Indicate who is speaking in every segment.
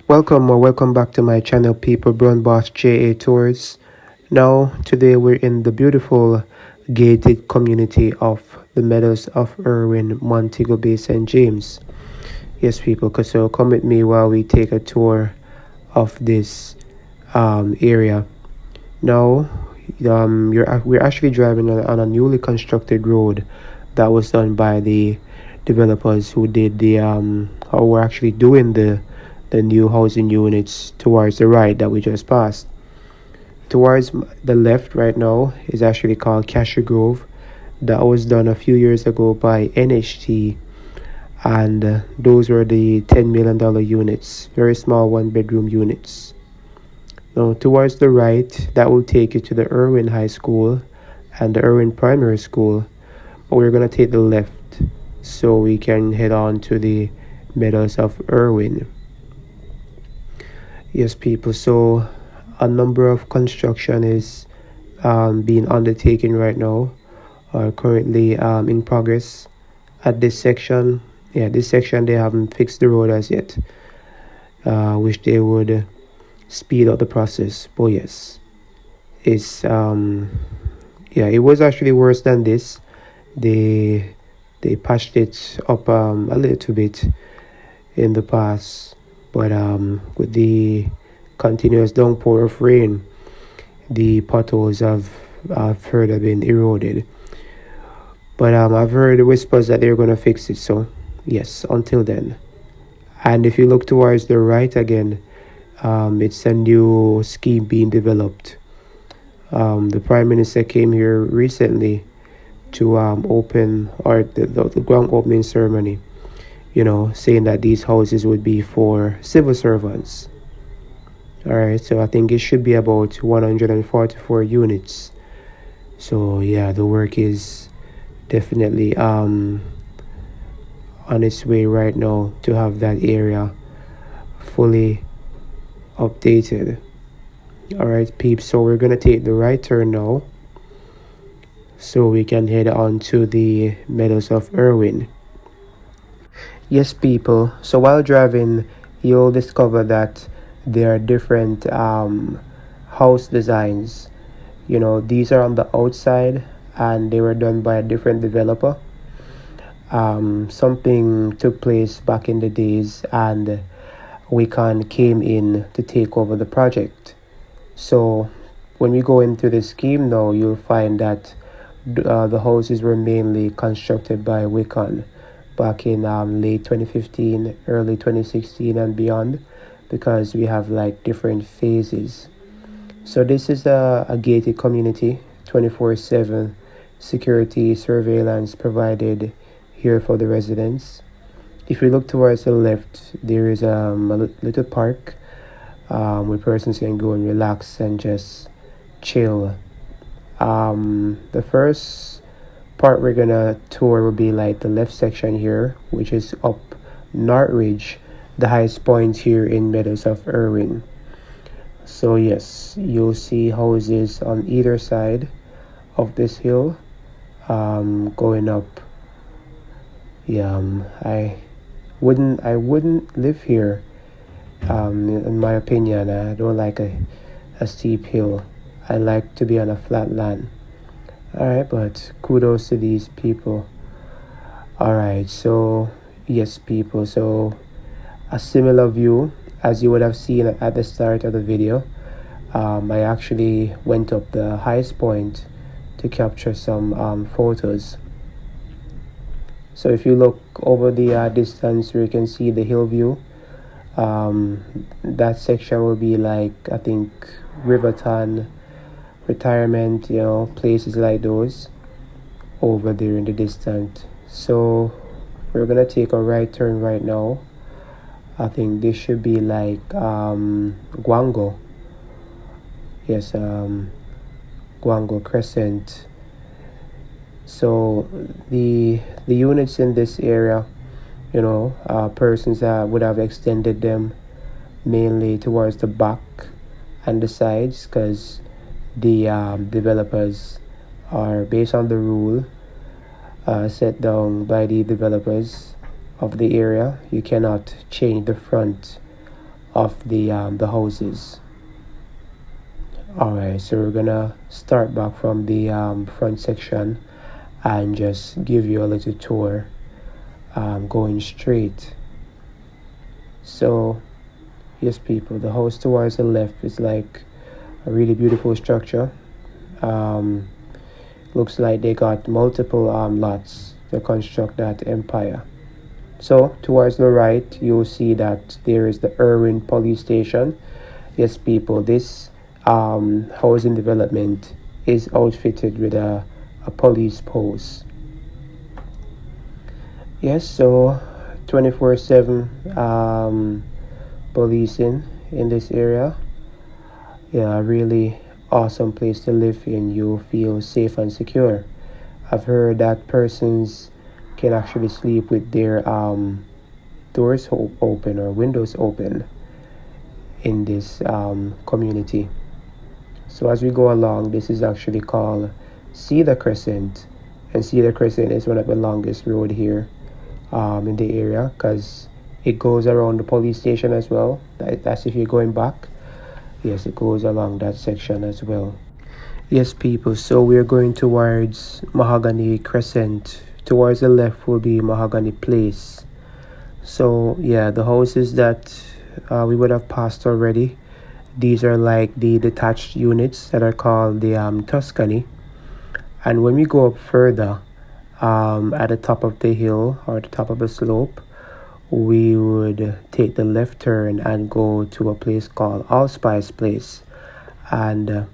Speaker 1: Welcome or welcome back to my channel, people. Brownbossjatours. Now, today we're in the beautiful gated community of the Meadows of Irwin, Montego Bay, St. James. Yes, people, so come with me while we take a tour of this area. Now, we're actually driving on a newly constructed road that was done by the developers who did or were actually doing the new housing units towards the right that we just passed. Towards the left right now is actually called Cashew Grove. That was done a few years ago by NHT, and those were the $10 million units, very small one-bedroom units. Now, towards the right, that will take you to the Irwin High School and the Irwin Primary School, but we're going to take the left so we can head on to the Meadows of Irwin. Yes, people, so a number of construction is being undertaken right now, or currently in progress at this section. This section they haven't fixed the road as yet. Wish they would speed up the process, but yes, it's it was actually worse than this. They patched it up a little bit in the past, but with the continuous downpour of rain, the potholes I've heard have been eroded. But I've heard whispers that they're gonna fix it. So yes, until then. And if you look towards the right again, it's a new scheme being developed. The Prime Minister came here recently to open or the ground opening ceremony, saying that these houses would be for civil servants. All right, so I think it should be about 144 units. So yeah, the work is definitely on its way right now to have that area fully updated. All right, peeps, so we're gonna take the right turn now so we can head on to the Meadows of Irwin. Yes, people, so while driving you'll discover that there are different house designs. These are on the outside and they were done by a different developer. Something took place back in the days and Wiccan came in to take over the project. So when we go into the scheme now, you'll find that the houses were mainly constructed by Wiccan back in late 2015, early 2016 and beyond, because we have like different phases. So this is a gated community, 24/7 security surveillance provided here for the residents. If you look towards the left, there is a little park where persons can go and relax and just chill. The first part we're gonna tour will be like the left section here, which is up Northridge, the highest point here in Meadows of Irwin. So yes, you'll see houses on either side of this hill going up. I wouldn't live here. In my opinion, I don't like a steep hill. I like to be on a flat land. Alright, but kudos to these people. Alright, so yes, people, so a similar view as you would have seen at the start of the video. I actually went up the highest point to capture some photos. So if you look over the distance, you can see the hill view. That section will be like, I think, Riverton, Retirement, places like those over there in the distance. So we're gonna take a right turn right now. I think this should be like Guango. Yes, Guango Crescent. So the units in this area, persons that would have extended them mainly towards the back and the sides, because the developers are based on the rule set down by the developers of the area. You cannot change the front of the houses. Alright, so we're gonna start back from the front section and just give you a little tour, going straight. So yes people, the house towards the left is like a really beautiful structure. Looks like they got multiple lots to construct that empire. So towards the right you'll see that there is the Irwin police station. Yes people, this housing development is outfitted with a police post. Yes, so 24/7 policing in this area. Yeah, a really awesome place to live in. You feel safe and secure. I've heard that persons can actually sleep with their doors open or windows open in this community. So as we go along, this is actually called Cedar Crescent, and Cedar Crescent is one of the longest road here in the area, because it goes around the police station as well. That's if you're going back. Yes, it goes along that section as well. Yes people, so we're going towards Mahogany Crescent. Towards the left will be Mahogany Place. So yeah, the houses that we would have passed already, these are like the detached units that are called the Tuscany. And when we go up further, at the top of the hill or the top of the slope, we would take the left turn and go to a place called Allspice Place. And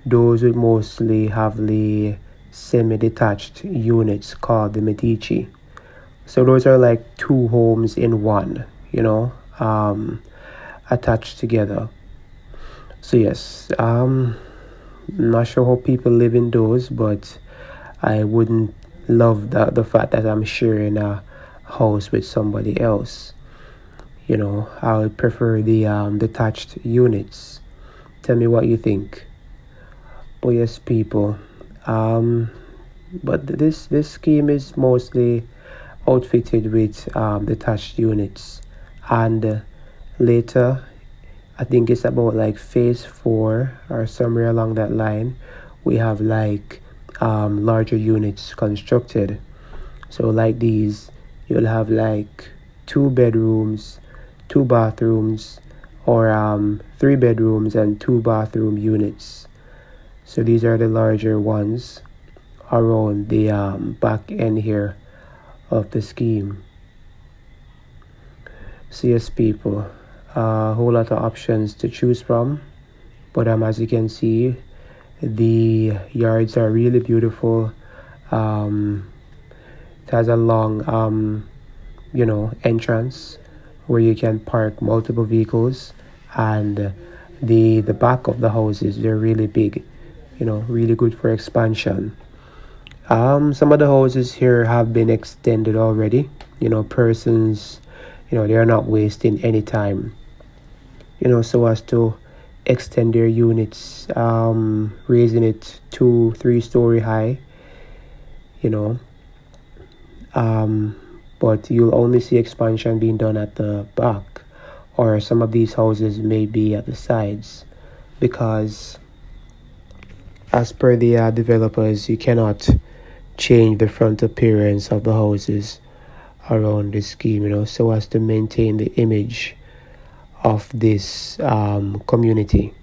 Speaker 1: those would mostly have the semi-detached units called the Medici. So those are like two homes in one, attached together. So yes, not sure how people live in those, but I wouldn't love the fact that I'm sharing a house with somebody else. I would prefer the detached units. Tell me what you think. But yes people, but this scheme is mostly outfitted with detached units, and later I think it's about like phase 4 or somewhere along that line, we have like larger units constructed. So like these, you'll have like 2 bedrooms, 2 bathrooms, or 3 bedrooms and 2 bathroom units. So these are the larger ones around the back end here of the scheme. So yes people, a whole lot of options to choose from, but as you can see, the yards are really beautiful. It has a long entrance where you can park multiple vehicles, and the back of the houses, they're really big, really good for expansion. Some of the houses here have been extended already. Persons, they are not wasting any time, so as to extend their units, raising it 2-3 story high, but you'll only see expansion being done at the back, or some of these houses may be at the sides, because as per the developers, you cannot change the front appearance of the houses around this scheme, so as to maintain the image of this community.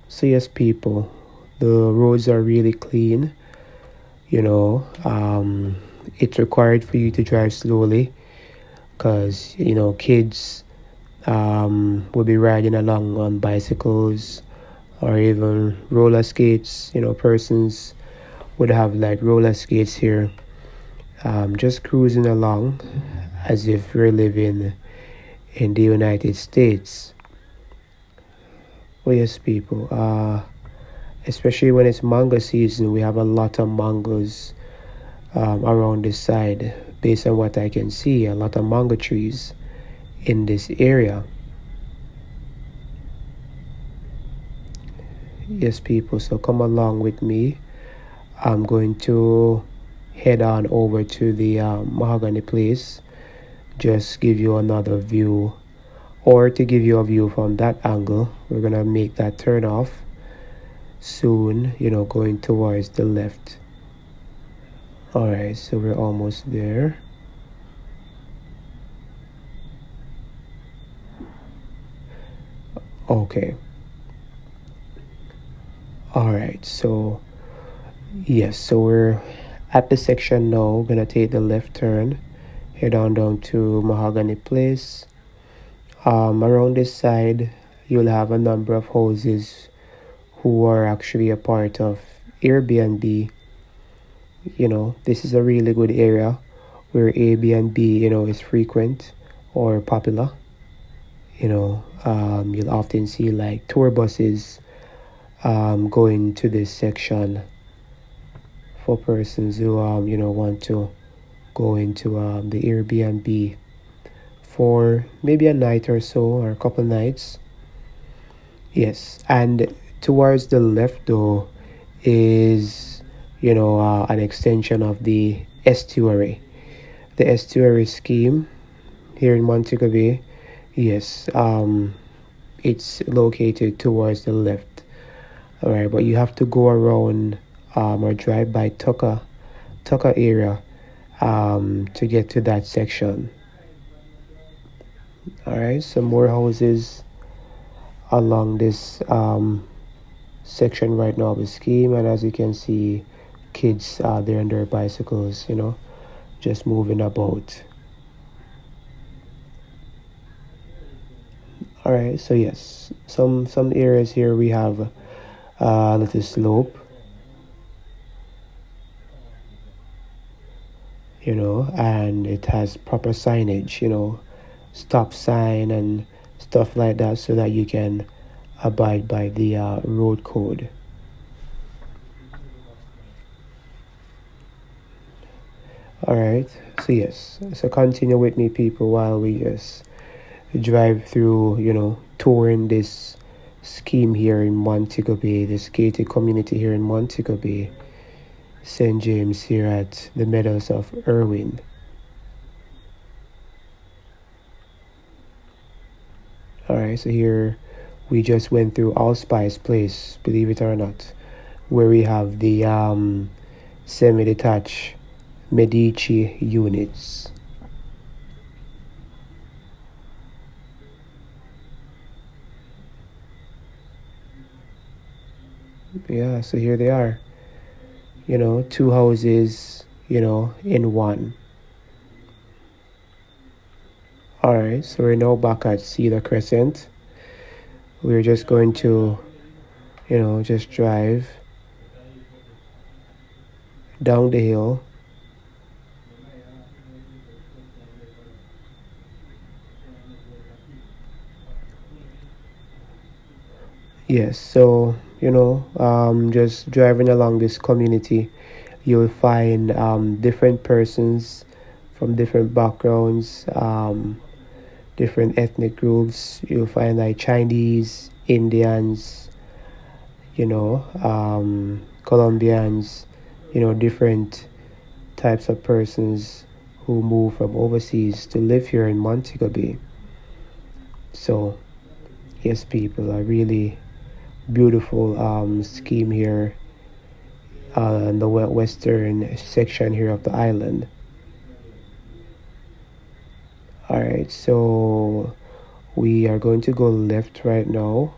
Speaker 1: So yes people, the roads are really clean. It's required for you to drive slowly, because kids will be riding along on bicycles or even roller skates. Persons would have like roller skates here, just cruising along as if we're living in the United States. Well, yes people, especially when it's mango season, we have a lot of mangoes around this side. Based on what I can see, a lot of mango trees in this area. Yes people, so come along with me. I'm going to head on over to the Mahogany Place, just give you another view or to give you a view from that angle, we're gonna make that turn off soon, going towards the left. All right, so we're almost there. Okay. All right, so yes, so we're at the section now. Gonna take the left turn, head on down to Mahogany Place. Around this side, you'll have a number of houses who are actually a part of Airbnb. This is a really good area where Airbnb, is frequent or popular. You'll often see like tour buses going to this section for persons who want to go into the Airbnb for maybe a night or so, or a couple nights. Yes, and towards the left though is an extension of the estuary, scheme here in Montego Bay. Yes, it's located towards the left. All right, but you have to go around or drive by Tucker area to get to that section. All right, some more houses along this section right now of the scheme, and as you can see, kids there on their bicycles, just moving about. All right, so yes, some areas here we have a little slope, and it has proper signage, stop sign and stuff like that, so that you can abide by the road code. All right, so yes, so continue with me, people, while we just drive through, touring this scheme here in Montego Bay, this gated community here in Montego Bay, St. James, here at the Meadows of Irwin. All right, so here we just went through Allspice Place, believe it or not, where we have the semi-detached Medici units. Yeah, so here they are, two houses, in one. All right, so we're now back at Cedar Crescent. We're just going to, just drive down the hill. Yes, so, just driving along this community, you'll find different persons from different backgrounds, different ethnic groups. You'll find like Chinese, Indians, Colombians, different types of persons who move from overseas to live here in Montego Bay. So, yes, people, a really beautiful scheme here in the western section here of the island. All right, so we are going to go left right now.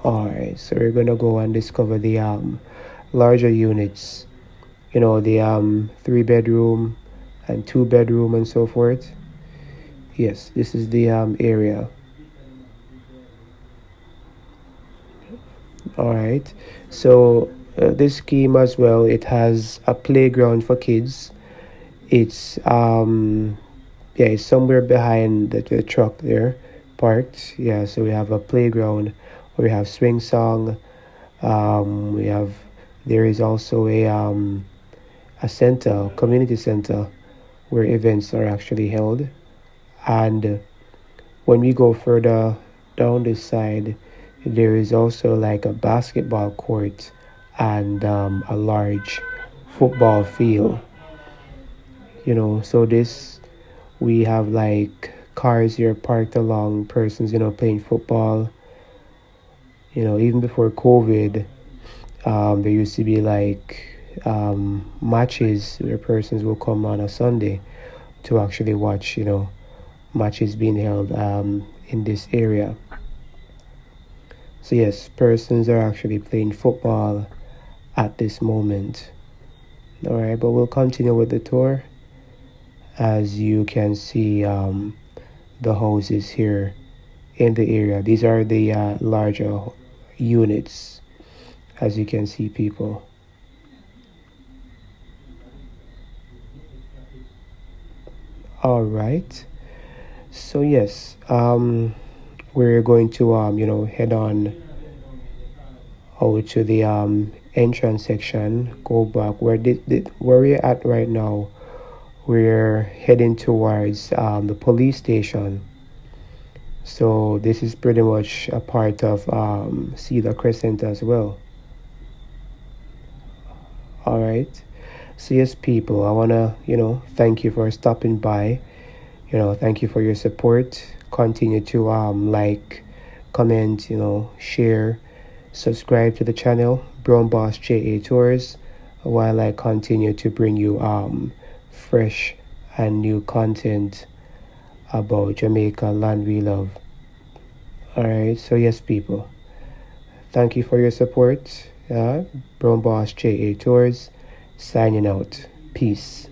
Speaker 1: All right, so we're gonna go and discover the larger units, the 3-bedroom and 2-bedroom and so forth. Yes, this is the area. All right, so this scheme as well, it has a playground for kids. It's it's somewhere behind the truck there parked. Yeah, so we have a playground where we have swing song. There is also a center, community center, where events are actually held. And when we go further down this side, there is also like a basketball court and a large football field. So this We have like cars here parked along, persons, playing football. Even before COVID, there used to be like matches where persons will come on a Sunday to actually watch, matches being held in this area. So yes, persons are actually playing football at this moment. All right, but we'll continue with the tour. As you can see, the houses here in the area. These are the larger units, as you can see, people. All right. So yes, we're going to head on out to the entrance section. Go back where we're at right now. We're heading towards the police station. So this is pretty much a part of Cedar Crescent as well. All right. So yes, people, I wanna thank you for stopping by. Thank you for your support. Continue to like, comment, share, subscribe to the channel brownbossjatours, while I continue to bring you fresh and new content about Jamaica, land we love. All right. So yes, people, thank you for your support. Brown Boss JA Tours signing out. Peace.